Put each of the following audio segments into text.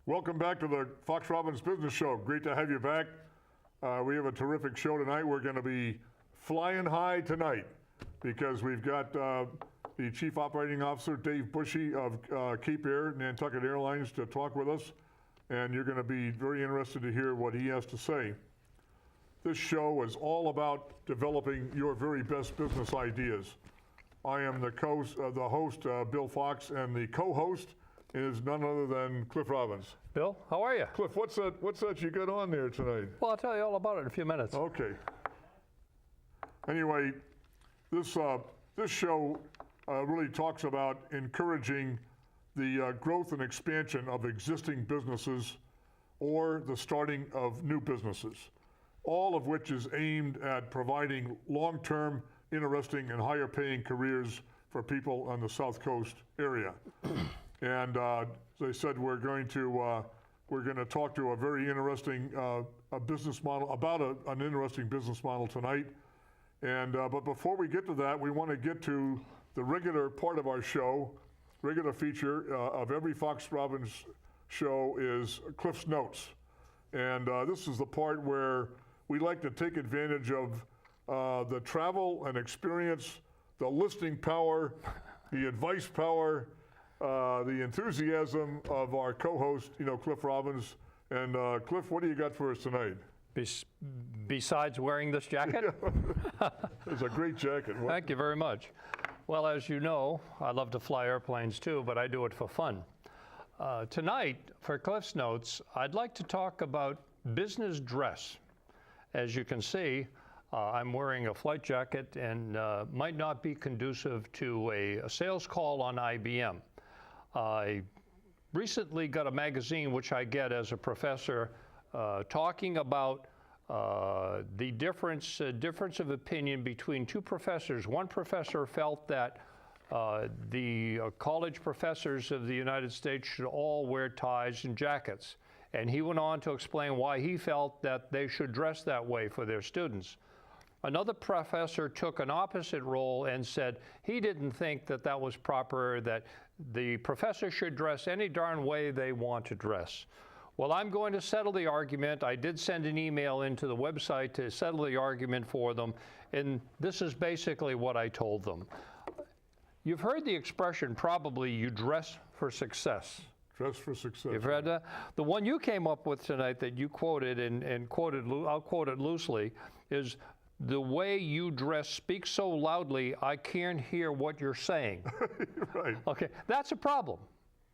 Welcome back to the Fox Robbins Business Show. Great to have you back. We have a terrific show tonight. We're going to be flying high tonight because we've got the Chief Operating Officer, Dave Bushy of Cape Air, Nantucket Airlines, to talk with us. And you're going to be very interested to hear what he has to say. This show is all about developing your very best business ideas. I am the host, Bill Fox, and the co-host is none other than Cliff Robbins. Bill, how are you? Cliff, what's that you got on there tonight? Well, I'll tell you all about it in a few minutes. Okay. Anyway, this show really talks about encouraging the growth and expansion of existing businesses or the starting of new businesses, all of which is aimed at providing long-term, interesting, and higher-paying careers for people on the South Coast area. And as I said, we're going to talk to a very interesting business model about an interesting business model tonight. And but before we get to that, we want to get to the regular part of our show. Regular feature of every Fox Robbins show is Cliff's Notes, and this is the part where we like to take advantage of the travel and experience, the listening power, the advice power, the enthusiasm of our co-host, Cliff Robbins. And Cliff, what do you got for us tonight? Besides wearing this jacket? It's a great jacket. Thank you very much. Well, as you know, I love to fly airplanes too, but I do it for fun. Tonight, for Cliff's Notes, I'd like to talk about business dress. As you can see, I'm wearing a flight jacket and might not be conducive to a sales call on IBM. I recently got a magazine, which I get as a professor, talking about the difference of opinion between two professors. One professor felt that the college professors of the United States should all wear ties and jackets. And he went on to explain why he felt that they should dress that way for their students. Another professor took an opposite role and said he didn't think that that was proper, that the professor should dress any darn way they want to dress. Well, I'm going to settle the argument. I did send an email into the website to settle the argument for them, and this is basically what I told them. You've heard the expression, probably, you dress for success. Dress for success. You've read that? The one you came up with tonight that you quoted and quoted, I'll quote it loosely, is the way you dress speaks so loudly, I can't hear what you're saying. Right. Okay, that's a problem.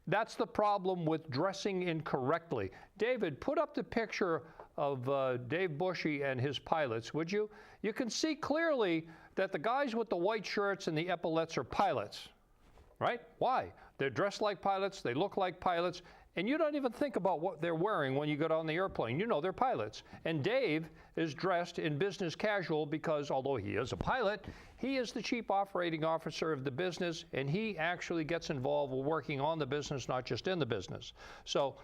That's the problem with dressing incorrectly. David, put up the picture of Dave Bushy and his pilots, would you? You can see clearly that the guys with the white shirts and the epaulets are pilots, right? Why? They're dressed like pilots, they look like pilots, and you don't even think about what they're wearing when you get on the airplane. You know they're pilots. And Dave is dressed in business casual because, although he is a pilot, he is the chief operating officer of the business, and he actually gets involved with working on the business, not just in the business. So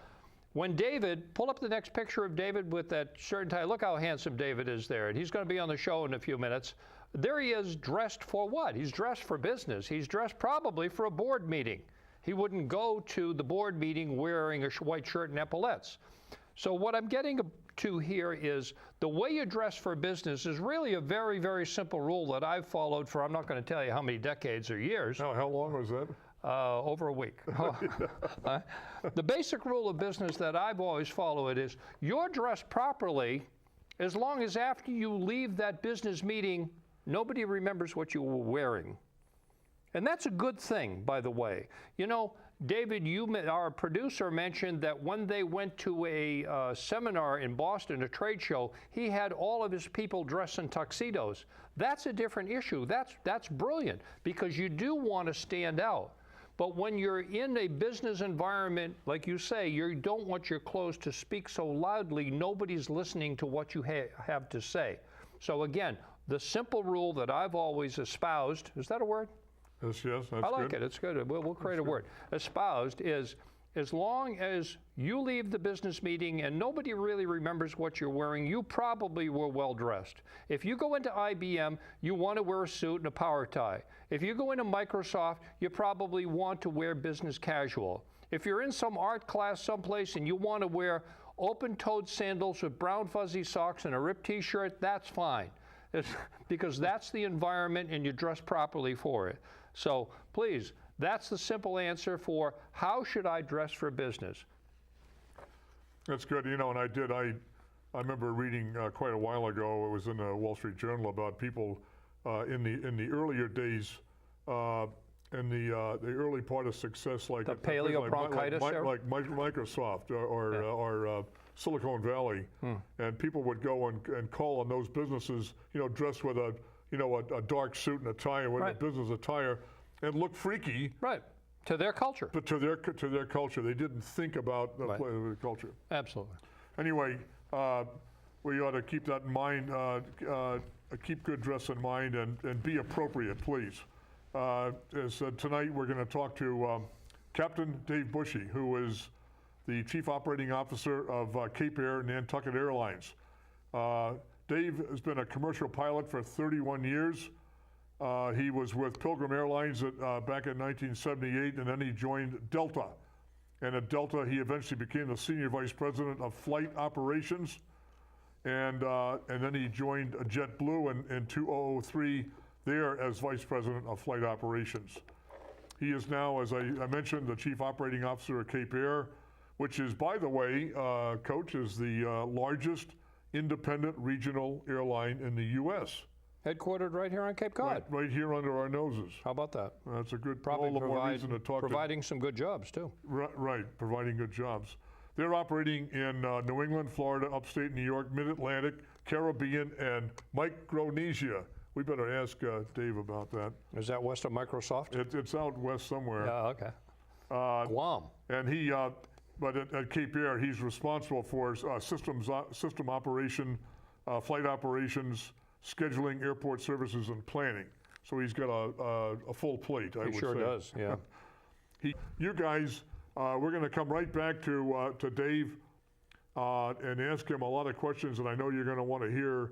when David, pull up the next picture of David with that shirt and tie. Look how handsome David is there. And he's going to be on the show in a few minutes. There he is, dressed for what? He's dressed for business. He's dressed probably for a board meeting. He wouldn't go to the board meeting wearing a white shirt and epaulets. So what I'm getting to here is the way you dress for business is really a very, very simple rule that I've followed for, I'm not going to tell you how many decades or years. How long was that? Over a week. The basic rule of business that I've always followed is you're dressed properly as long as after you leave that business meeting, nobody remembers what you were wearing. And that's a good thing, by the way. You know, David, our producer, mentioned that when they went to a seminar in Boston, a trade show, he had all of his people dressed in tuxedos. That's a different issue. That's brilliant, because you do want to stand out. But when you're in a business environment, like you say, you don't want your clothes to speak so loudly, nobody's listening to what you have to say. So again, the simple rule that I've always espoused, is that a word? Yes, that's good. I like it. It's good. We'll create a word. Espoused is, as long as you leave the business meeting and nobody really remembers what you're wearing, you probably were well dressed. If you go into IBM, you want to wear a suit and a power tie. If you go into Microsoft, you probably want to wear business casual. If you're in some art class someplace and you want to wear open-toed sandals with brown fuzzy socks and a ripped t-shirt, that's fine. Because that's the environment and you dress properly for it. So please, that's the simple answer for how should I dress for business. That's good, and I remember reading quite a while ago, it was in the Wall Street Journal, about people in the earlier days, in the early part of success, like the paleobronchitis like Microsoft or Silicon Valley, and people would go and call on those businesses, dressed with a dark suit and a tie, with a business attire, and look freaky. Right. To their culture. But to their culture, they didn't think about the culture. Absolutely. Anyway, we ought to keep that in mind. Keep good dress in mind and be appropriate, please. Tonight we're going to talk to Captain Dave Bushy, who is the Chief Operating Officer of Cape Air Nantucket Airlines. Dave has been a commercial pilot for 31 years. He was with Pilgrim Airlines back in 1978, and then he joined Delta. And at Delta, he eventually became the Senior Vice President of Flight Operations. And then he joined JetBlue in 2003 there as Vice President of Flight Operations. He is now, as I mentioned, the Chief Operating Officer of Cape Air, which is, by the way, Coach, is the largest independent regional airline in the U.S. Headquartered right here on Cape Cod. Right here under our noses. How about that? That's a good, Probably all the more reason to talk providing some good jobs, too. Right, providing good jobs. They're operating in New England, Florida, upstate New York, Mid-Atlantic, Caribbean, and Micronesia. We better ask Dave about that. Is that west of Microsoft? It's out west somewhere. Yeah, okay. Guam. And he, but at Cape Air, he's responsible for system operation, flight operations, scheduling, airport services, and planning. So he's got a full plate, I would say. He sure does, yeah. You guys, we're going to come right back to Dave and ask him a lot of questions, and I know you're going to want to hear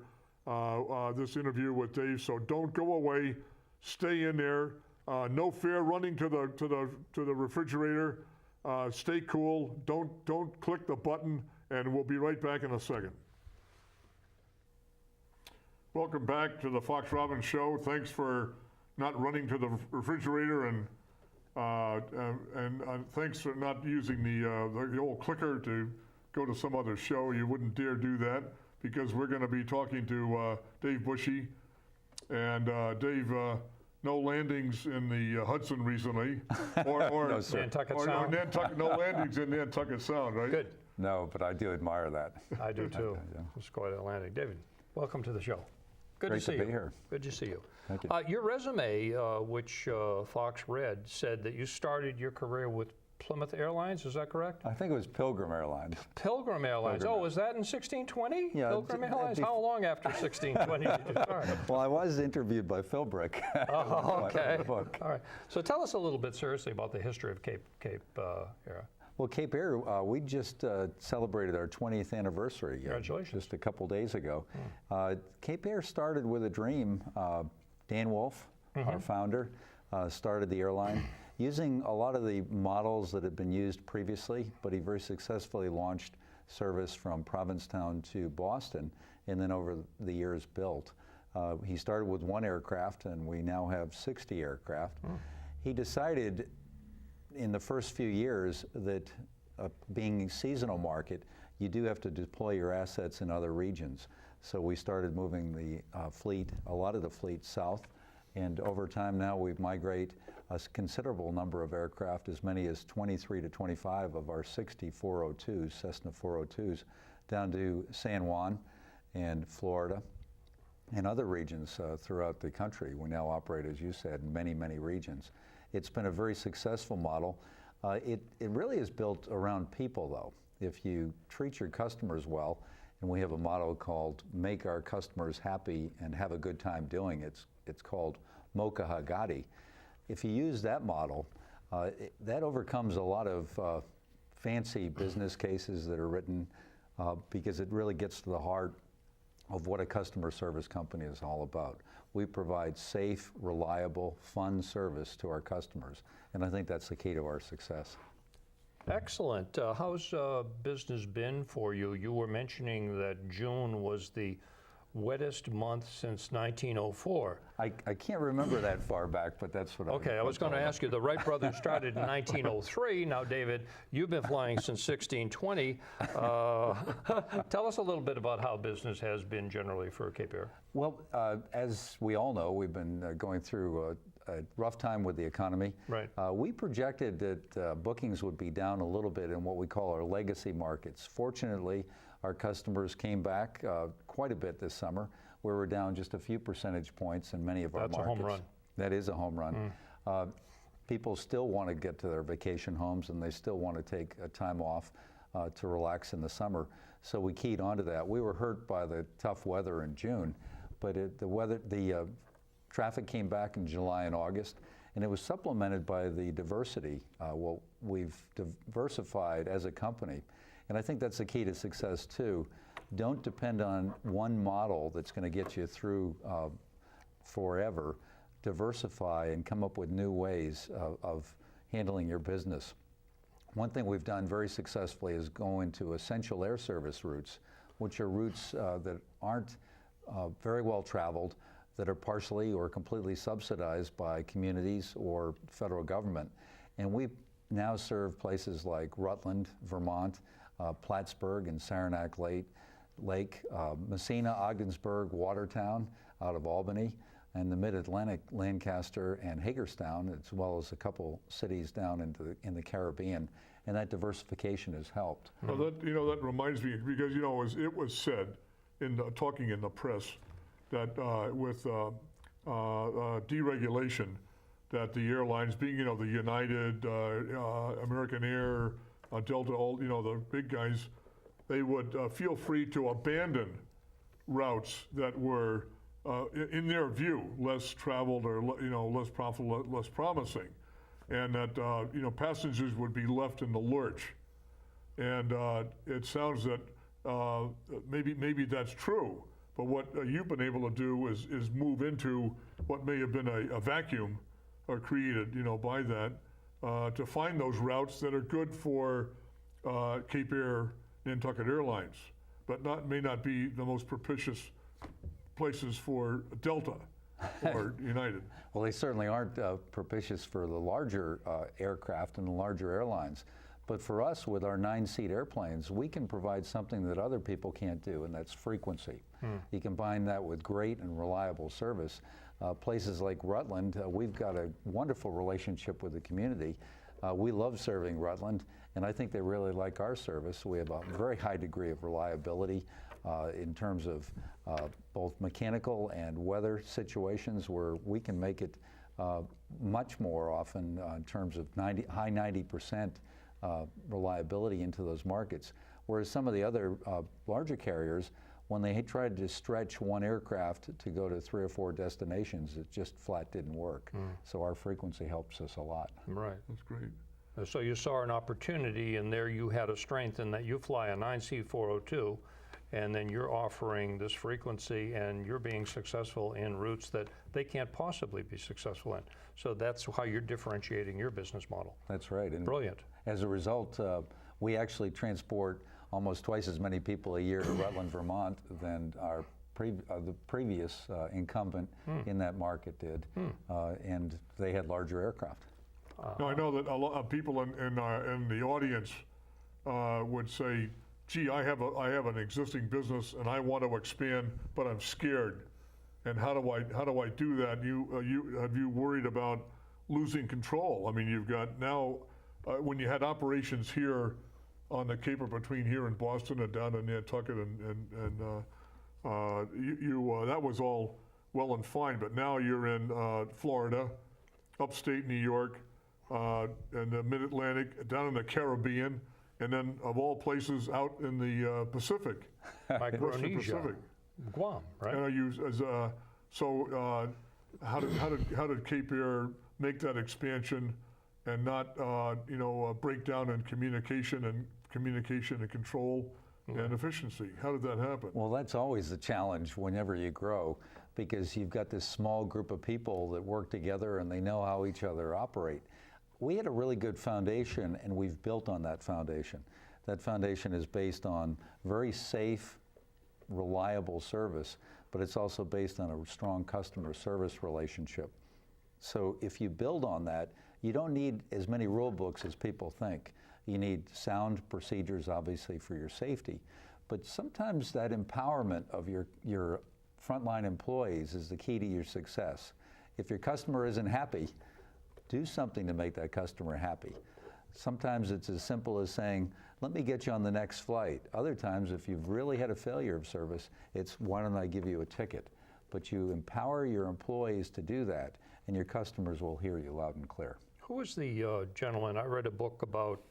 this interview with Dave. So don't go away. Stay in there. No fair running to the refrigerator. Stay cool. Don't click the button, and we'll be right back in a second. Welcome back to the Fox Robbins Show. Thanks for not running to the refrigerator, and thanks for not using the old clicker to go to some other show. You wouldn't dare do that, because we're going to be talking to Dave Bushy. And Dave, no landings in the Hudson recently, or No, sir. Nantucket Sound. No landings in Nantucket Sound, right? Good. No, but I do admire that. I do too. Yeah. It's quite Atlantic. David, welcome to the show. Good Great to see to you. be here. Good to see you. Thank you. Your resume, which Fox read, said that you started your career with Plymouth Airlines. Is that correct? I think it was Pilgrim Airlines. Pilgrim Airlines. Pilgrim. Oh, was that in 1620? Yeah, Pilgrim Airlines. How long after 1620 did you start? Well, I was interviewed by Phil Brick. Oh, okay. All right. So tell us a little bit seriously about the history of Cape Air. Well, Cape Air, we just celebrated our 20th anniversary. Congratulations. Just a couple days ago. Cape Air started with a dream. Dan Wolf, our founder, started the airline using a lot of the models that had been used previously, but he very successfully launched service from Provincetown to Boston, and then over the years built. He started with one aircraft, and we now have 60 aircraft. He decided in the first few years that being a seasonal market, you do have to deploy your assets in other regions. So we started moving the fleet, a lot of the fleet south, and over time now we migrate a considerable number of aircraft, as many as 23 to 25 of our 60 402s, Cessna 402s, down to San Juan and Florida and other regions throughout the country. We now operate, as you said, in many, many regions. It's been a very successful model. It really is built around people, though. If you treat your customers well, and we have a motto called "Make our customers happy and have a good time doing it." It's called Mocha Hagati. If you use that model, that overcomes a lot of fancy business cases that are written because it really gets to the heart of what a customer service company is all about. We provide safe, reliable, fun service to our customers, and I think that's the key to our success. Excellent. How's business been for you? You were mentioning that June was the wettest month since 1904. I can't remember that far back, but that's what Okay, I was going to ask you, the Wright brothers started in 1903. Now, David, you've been flying since 1620. Tell us a little bit about how business has been generally for Cape Air. Well, as we all know, we've been going through a rough time with the economy. Right. We projected that bookings would be down a little bit in what we call our legacy markets. Fortunately, our customers came back quite a bit this summer, where we're down just a few percentage points in many of our markets. That's a home run. That is a home run. People still want to get to their vacation homes, and they still want to take a time off to relax in the summer. So we keyed onto that. We were hurt by the tough weather in June, but the traffic came back in July and August, and it was supplemented by the diversity. Well, we've diversified as a company, and I think that's the key to success too. Don't depend on one model that's going to get you through forever. Diversify and come up with new ways of handling your business. One thing we've done very successfully is go into essential air service routes, which are routes that aren't very well traveled, that are partially or completely subsidized by communities or federal government. And we now serve places like Rutland, Vermont, Plattsburgh and Saranac Lake, Messina, Ogdensburg, Watertown out of Albany, and the Mid-Atlantic, Lancaster and Hagerstown, as well as a couple cities down in the Caribbean. And that diversification has helped. Well, that reminds me, because it was said in talking in the press that with deregulation, that the airlines, being the United, American Air, Delta, all the big guys, they would feel free to abandon routes that were, in their view, less traveled or less profitable, less promising, and that passengers would be left in the lurch. And it sounds that maybe that's true. But what you've been able to do is move into what may have been a vacuum created, by that, to find those routes that are good for Cape Air, Nantucket Airlines, but may not be the most propitious places for Delta or United. Well, they certainly aren't propitious for the larger aircraft and the larger airlines. But for us, with our 9-seat airplanes, we can provide something that other people can't do, and that's frequency. You combine that with great and reliable service. Places like Rutland, we've got a wonderful relationship with the community. We love serving Rutland, and I think they really like our service. We have a very high degree of reliability in terms of both mechanical and weather situations, where we can make it much more often in terms of high 90% reliability into those markets. Whereas some of the other larger carriers, when they tried to stretch one aircraft to go to 3 or 4 destinations, it just flat didn't work. So our frequency helps us a lot. Right. That's great. So you saw an opportunity, and there you had a strength in that you fly a 9C402, and then you're offering this frequency, and you're being successful in routes that they can't possibly be successful in. So that's how you're differentiating your business model. That's right. And brilliant. As a result, we actually transport almost twice as many people a year to Rutland, Vermont than our the previous incumbent in that market did, and they had larger aircraft. Now, I know that a lot of people in the audience would say, gee, I have an existing business and I want to expand, but I'm scared. And how do I do that? Have you worried about losing control? I mean, you've got now, when you had operations here on the Cape, between here and Boston and down in Nantucket, and that was all well and fine, but now you're in Florida, upstate New York, and the Mid-Atlantic, down in the Caribbean, and then of all places out in the Pacific, Western Pacific. Guam, right? And how did Cape Air make that expansion and not break down in communication and control and efficiency? How did that happen? Well, that's always the challenge whenever you grow, because you've got this small group of people that work together and they know how each other operate. we had a really good foundation, and we've built on that foundation. That foundation is based on very safe, reliable service, but it's also based on a strong customer service relationship. So if you build on that, you don't need as many rule books as people think. You need sound procedures, obviously, for your safety, but sometimes that empowerment of your frontline employees is the key to your success. If your customer isn't happy, do something to make that customer happy. Sometimes it's as simple as saying, let me get you on the next flight. Other times, if you've really had a failure of service, it's why don't I give you a ticket? But you empower your employees to do that, and your customers will hear you loud and clear. Who was the gentleman? I read a book about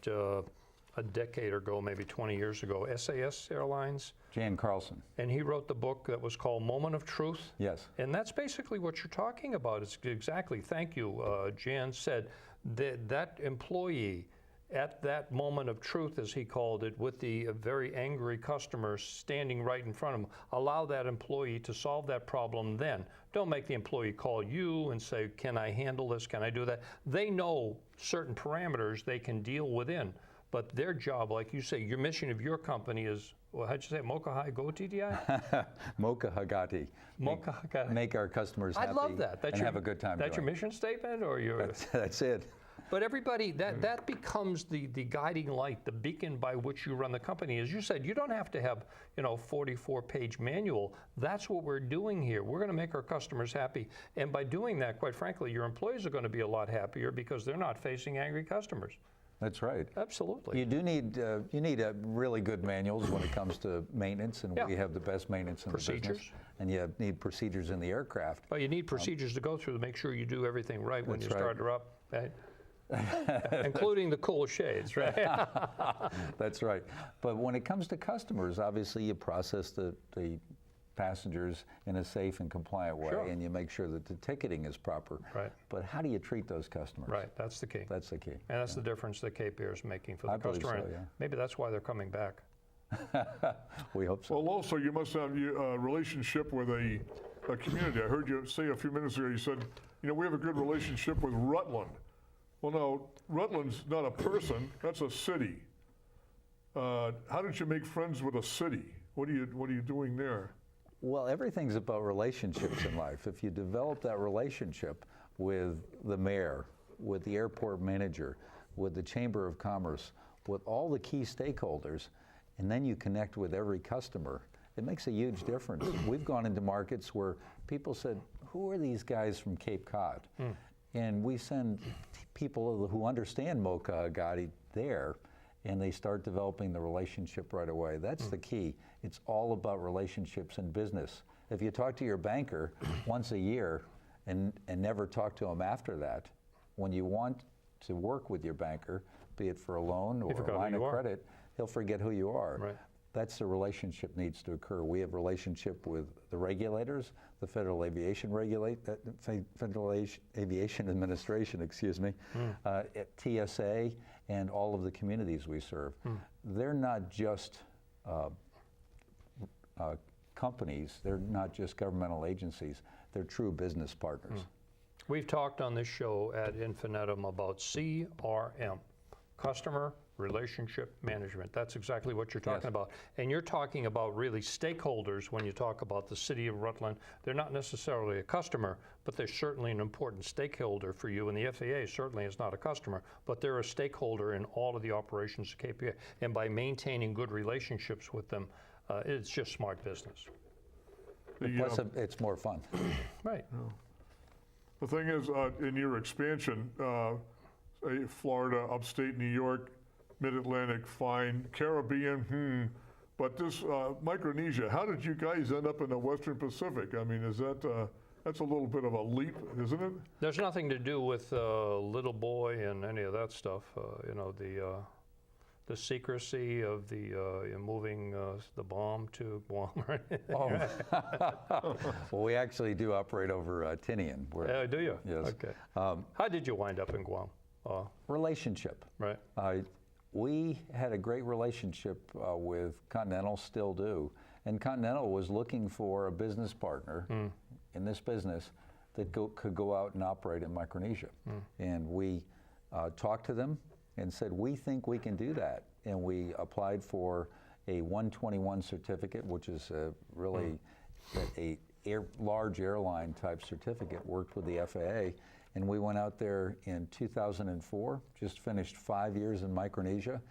a decade ago, maybe 20 years ago, SAS Airlines. Jan Carlson. And he wrote the book that was called Moment of Truth. Yes. And that's basically what you're talking about. It's exactly, thank you, Jan said, that employee at that moment of truth, as he called it, with the very angry customer standing right in front of him, allow that employee to solve that problem then. Don't make the employee call you and say, can I handle this, can I do that? They know certain parameters they can deal within, but their job, like you say, your mission of your company is, well, how'd you say, Mocha Hai Go TDI? Mocha Hagati. Mocha Hagati. Make our customers happy. I love that. And have a good time That's doing your mission statement, or your? That's it. But everybody, that becomes the guiding light, the beacon by which you run the company. As you said, you don't have to have, 44-page manual. That's what we're doing here. We're going to make our customers happy. And by doing that, quite frankly, your employees are going to be a lot happier because they're not facing angry customers. That's right. Absolutely. You do need really good manuals when it comes to maintenance, and we have the best maintenance in the business. And you need procedures in the aircraft. Well, you need procedures to go through to make sure you do everything right when you start her up, right? Including the cool shades, right? That's right. But when it comes to customers, obviously you process the passengers in a safe and compliant way, and you make sure that the ticketing is proper. Right. But how do you treat those customers? Right, that's the key. That's the key. And that's the difference that Cape Air is making for the customer. So, yeah. Maybe that's why they're coming back. We hope so. Well, also, you must have a relationship with a community. I heard you say a few minutes ago, you said, we have a good relationship with Rutland. Well, no, Rutland's not a person, that's a city. How did you make friends with a city? What are you doing there? Well, everything's about relationships in life. If you develop that relationship with the mayor, with the airport manager, with the Chamber of Commerce, with all the key stakeholders, and then you connect with every customer, it makes a huge difference. We've gone into markets where people said, who are these guys from Cape Cod? And we send people who understand Mocha Agati there, and they start developing the relationship right away. That's the key. It's all about relationships in business. If you talk to your banker once a year and never talk to him after that, when you want to work with your banker, be it for a loan or a line of credit, he'll forget who you are. Right. That's the relationship needs to occur. We have a relationship with the regulators, the Federal Aviation Administration, at TSA, and all of the communities we serve. They're not just companies. They're not just governmental agencies. They're true business partners. We've talked on this show ad infinitum about CRM, Customer Relationship Management. That's exactly what you're talking about. And you're talking about really stakeholders when you talk about the city of Rutland. They're not necessarily a customer, but they're certainly an important stakeholder for you. And the FAA certainly is not a customer, but they're a stakeholder in all of the operations of KPA. And by maintaining good relationships with them, it's just smart business. Plus, it's more fun. Right. The thing is, in your expansion, Florida, upstate New York, Mid-Atlantic, fine, Caribbean, but this Micronesia, how did you guys end up in the Western Pacific? I mean, is that's a little bit of a leap, isn't it? There's nothing to do with Little Boy and any of that stuff. The secrecy of the moving the bomb to Guam. Right? Well, we actually do operate over Tinian. Do you? Yes. Okay. How did you wind up in Guam? Relationship. Right. We had a great relationship with Continental, still do, and Continental was looking for a business partner in this business that could go out and operate in Micronesia. And we talked to them and said, we think we can do that. And we applied for a 121 certificate, which is really a large airline type certificate, worked with the FAA. And we went out there in 2004, just finished 5 years in Micronesia.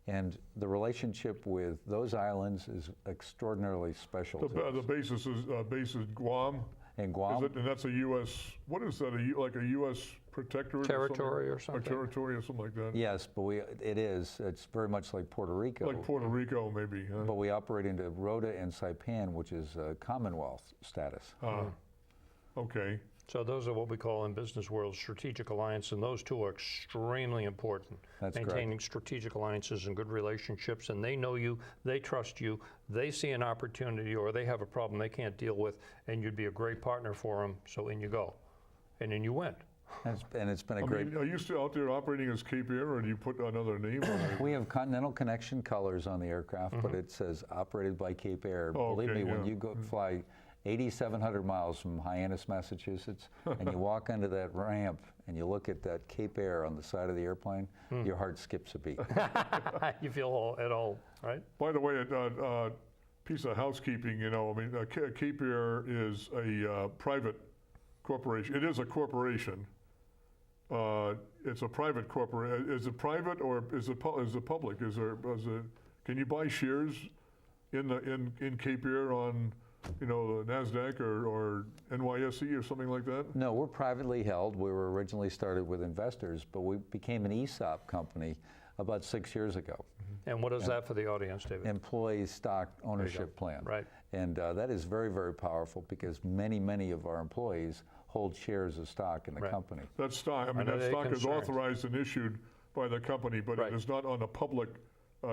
And the relationship with those islands is extraordinarily special to us. The base is Guam? In Guam. And that's a U.S., what is that, like a U.S. protectorate? Territory or something? A territory or something like that? Yes, but it's very much like Puerto Rico. Like Puerto Rico, maybe. Huh? But we operate into Rota and Saipan, which is Commonwealth status. Okay. So those are what we call in business world strategic alliance, and those two are extremely important. That's Maintaining strategic alliances and good relationships, and they know you, they trust you, they see an opportunity or they have a problem they can't deal with, and you'd be a great partner for them, so in you go. And then you went. And it's been a great... Are you still out there operating as Cape Air, or do you put another name on it? We have Continental Connection colors on the aircraft, but it says operated by Cape Air. Believe me, when you go fly 8,700 miles from Hyannis, Massachusetts, and you walk onto that ramp and you look at that Cape Air on the side of the airplane, your heart skips a beat. You feel at all, right? By the way, a piece of housekeeping, Cape Air is a private corporation. It is a corporation. It's a private corporation. Is it private or is it public? Can you buy shares in Cape Air on the NASDAQ or NYSE or something like that? No, we're privately held. We were originally started with investors, but we became an ESOP company about 6 years ago. And what is that for the audience, David? Employee stock ownership plan. Right. And that is very, very powerful because many of our employees hold shares of stock in the company. That stock, that stock is authorized and issued by the company, but it is not on a public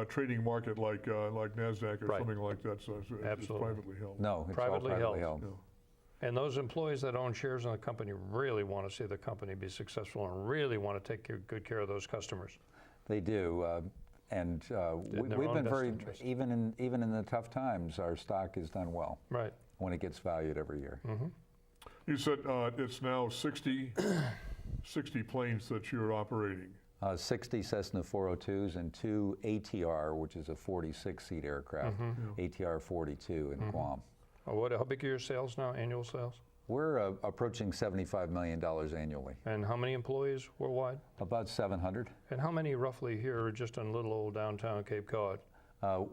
trading market like NASDAQ or something like that, so it's privately held. No, it's Privately all privately held. Yeah. And those employees that own shares in the company really want to see the company be successful and really want to take good care of those customers. They do. We've been very, even in the tough times, our stock has done well. Right. When it gets valued every year. You said it's now 60 planes that you're operating. 60 Cessna 402s and 2 ATR, which is a 46-seat aircraft, ATR 42 in Guam. How big are your sales now, annual sales? We're approaching $75 million annually. And how many employees worldwide? About 700. And how many roughly here are just in little old downtown Cape Cod?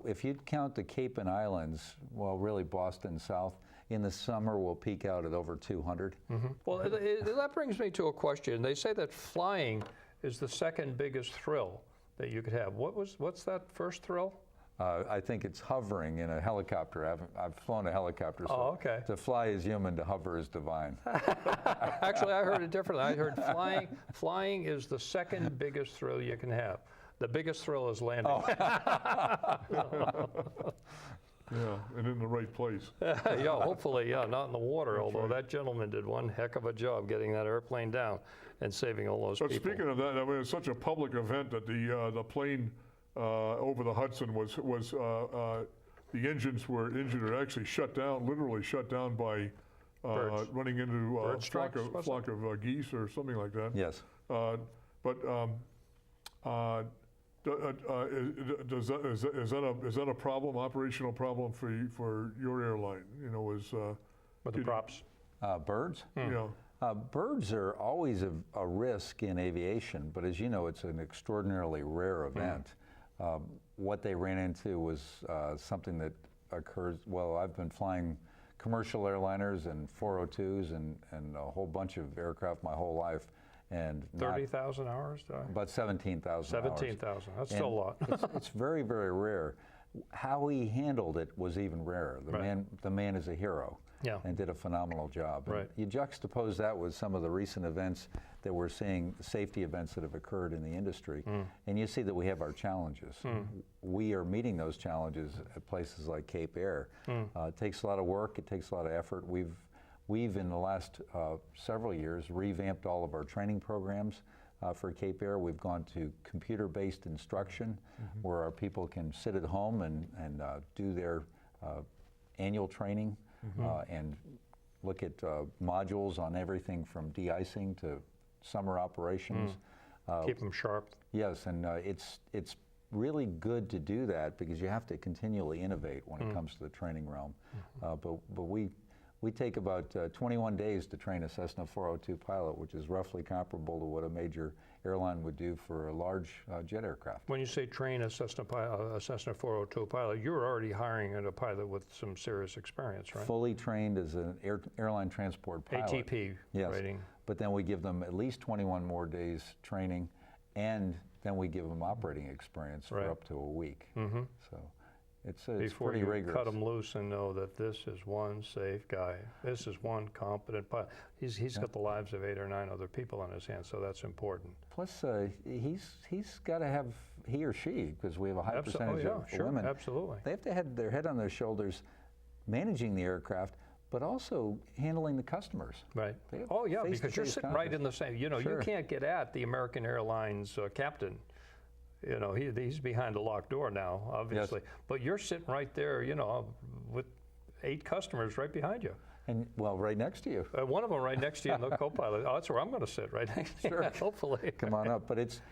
If you count the Cape and Islands, well, really Boston South, in the summer we'll peak out at over 200. Well, that brings me to a question. They say that flying is the second biggest thrill that you could have. What's that first thrill? I think it's hovering in a helicopter. I've flown a helicopter, so okay. To fly is human, to hover is divine. Actually, I heard it differently. I heard flying is the second biggest thrill you can have. The biggest thrill is landing. Yeah, and in the right place. Yeah, hopefully, not in the water, although that gentleman did one heck of a job getting that airplane down and saving all those people. Speaking of that, it's such a public event that the plane over the Hudson was the engines were injured or actually shut down, literally shut down by running into a flock of geese or something like that. Yes. Is that a problem, operational problem for your airline? With the props? Birds? Yeah. Birds are always a risk in aviation, but as you know, it's an extraordinarily rare event. What they ran into was something that occurs, well, I've been flying commercial airliners and 402s and a whole bunch of aircraft my whole life. And 30,000 hours? About 17,000 17,000, that's still a lot. It's very, very rare. How he handled it was even rarer. The man is a hero and did a phenomenal job. And you juxtapose that with some of the recent events that we're seeing, safety events that have occurred in the industry, and you see that we have our challenges. We are meeting those challenges at places like Cape Air. It takes a lot of work, it takes a lot of effort. We've in the last several years revamped all of our training programs for Cape Air. We've gone to computer-based instruction where our people can sit at home and do their annual training and look at modules on everything from de-icing to summer operations. Keep them sharp. Yes, and it's really good to do that because you have to continually innovate when it comes to the training realm. But we take about 21 days to train a Cessna 402 pilot, which is roughly comparable to what a major airline would do for a large jet aircraft. When you say train a Cessna 402 pilot, you're already hiring a pilot with some serious experience, right? Fully trained as an airline transport pilot. ATP rating. But then we give them at least 21 more days training, and then we give them operating experience for up to a week. So it's Before pretty you rigorous. cut them loose and know that this is one safe guy, this is one competent pilot. He's got the lives of 8 or 9 other people on his hands, so that's important. Plus, he's got to have, he or she, because we have a high percentage of women. Absolutely. They have to have their head on their shoulders, managing the aircraft, but also handling the customers. Right. They have Oh yeah, because you're face-to-face sitting right in the same. You know, Sure. you can't get at the American Airlines captain. You know, he's behind a locked door now, obviously. But you're sitting right there, you know, with 8 customers right behind you. And, well, right next to you. One of them right next to you in the co-pilot. Oh, that's where I'm going to sit, right next to you, hopefully. Come on up. But it's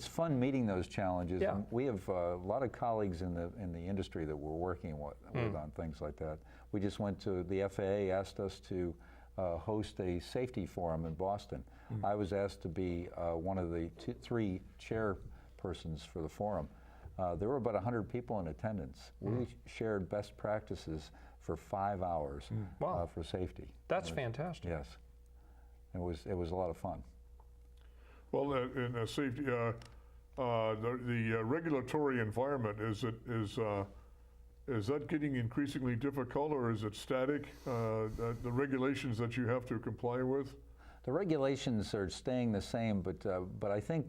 fun meeting those challenges. Yeah. And we have a lot of colleagues in the industry that we're working with on things like that. We just went to, the FAA asked us to host a safety forum in Boston. I was asked to be one of the 3 chairpersons for the forum. There were about 100 people in attendance. We shared best practices for 5 hours for safety. That's fantastic. Yes. It was a lot of fun. Well, in safety, the regulatory environment, is that getting increasingly difficult, or is it static? The regulations that you have to comply with? The regulations are staying the same, but I think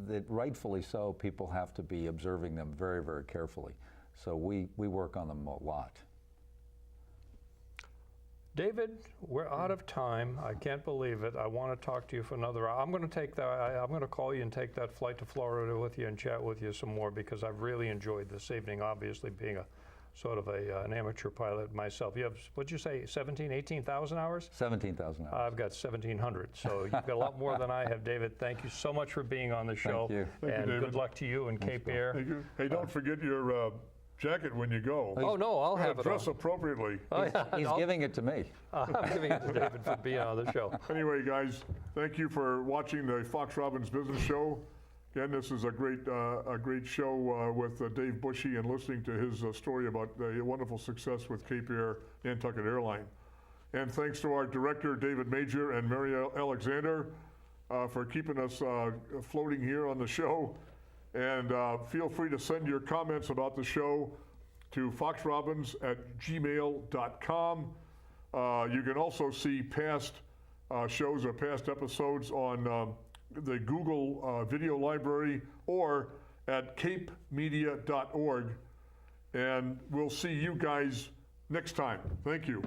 that rightfully so, people have to be observing them very, very carefully. So we work on them a lot. David, we're out of time. I can't believe it. I want to talk to you for another hour. I'm going to call you and take that flight to Florida with you and chat with you some more, because I've really enjoyed this evening, obviously being a sort of an amateur pilot myself. You have, what'd you say, 18,000 hours? 17,000 hours. I've got 1,700, so you've got a lot more than I have. David, thank you so much for being on the show. Thank you. Thank you, and good David. luck to you and Cape Air. Thank you. Hey, don't forget your jacket when you go. Oh, no, I'll have it Dress on. appropriately. Oh, yeah, He's giving it to me. I'm giving it to David for being on the show. Anyway, guys, thank you for watching the Fox Robbins Business Show. Again, this is a great show with Dave Bushy, and listening to his story about the wonderful success with Cape Air, Nantucket Airline. And thanks to our director, David Major, and Mary Alexander for keeping us floating here on the show. And feel free to send your comments about the show to foxrobbins@gmail.com. You can also see past shows or past episodes on the Google video library or at capemedia.org. And we'll see you guys next time. Thank you.